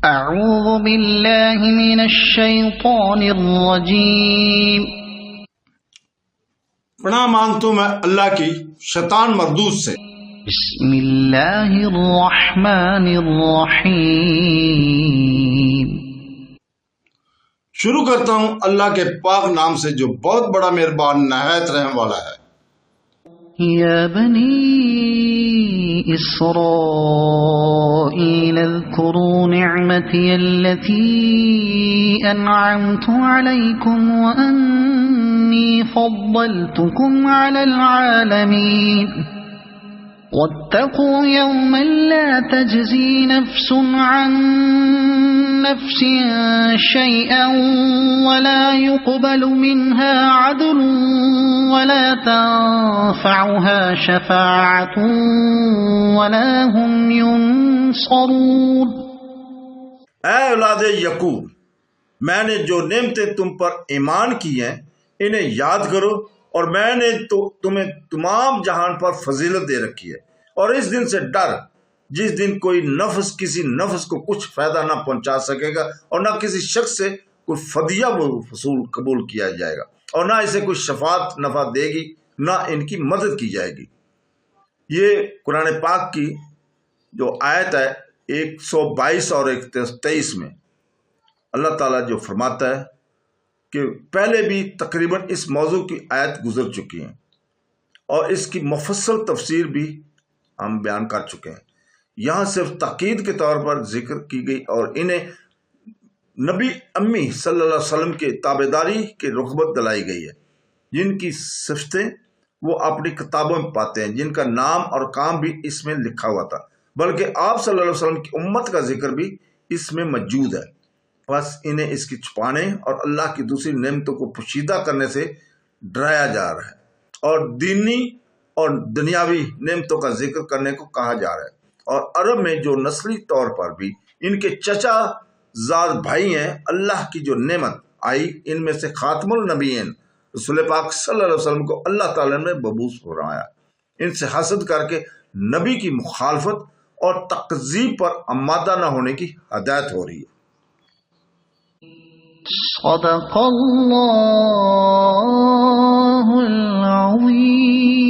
اعوذ باللہ من الشیطان الرجیم۔ پناہ مانگتا ہوں میں اللہ کی شیطان مردود سے۔ بسم اللہ الرحمن الرحیم۔ شروع کرتا ہوں اللہ کے پاک نام سے جو بہت بڑا مہربان نہایت رحم والا ہے۔ یا بنی اسرائیل اذکروا نعمتی التي انعمت علیکم وانی فضلتکم علی العالمین واتقوا يوما لا تجزي نفس عن نفس شيئا ولا يقبل منها عدل ولا تنفعها شفاعة ولا هم ينصرون۔ اے اولاد یعقوب، میں نے جو نعمتیں تم پر ایمان کی ہیں انہیں یاد کرو، اور میں نے تو تمہیں تمام جہان پر فضیلت دے رکھی ہے، اور اس دن سے ڈر جس دن کوئی نفس کسی نفس کو کچھ فائدہ نہ پہنچا سکے گا، اور نہ کسی شخص سے کوئی فدیہ وصول قبول کیا جائے گا، اور نہ اسے کوئی شفاعت نفع دے گی، نہ ان کی مدد کی جائے گی۔ یہ قرآن پاک کی جو آیت ہے 122 اور 123 میں اللہ تعالیٰ جو فرماتا ہے کہ پہلے بھی تقریباً اس موضوع کی آیت گزر چکی ہیں، اور اس کی مفصل تفسیر بھی ہم بیان کر چکے ہیں۔ یہاں صرف تاکید کے طور پر ذکر کی گئی، اور انہیں نبی امی صلی اللہ علیہ وسلم کے تابعداری کی رغبت دلائی گئی ہے، جن کی صفتیں وہ اپنی کتابوں میں پاتے ہیں، جن کا نام اور کام بھی اس میں لکھا ہوا تھا، بلکہ آپ صلی اللہ علیہ وسلم کی امت کا ذکر بھی اس میں موجود ہے۔ بس انہیں اس کی چھپانے اور اللہ کی دوسری نعمتوں کو پوشیدہ کرنے سے ڈرایا جا رہا ہے، اور دینی اور دنیاوی نعمتوں کا ذکر کرنے کو کہا جا رہا ہے۔ اور عرب میں جو نسلی طور پر بھی ان کے چچا زاد بھائی ہیں، اللہ کی جو نعمت آئی ان میں سے خاتم النبیین رسول پاک صلی اللہ علیہ وسلم کو اللہ تعالیٰ نے مبعوث فرمایا، ان سے حسد کر کے نبی کی مخالفت اور تکذیب پر آمادہ نہ ہونے کی ہدایت ہو رہی ہے۔ صدق اللہ العظیم۔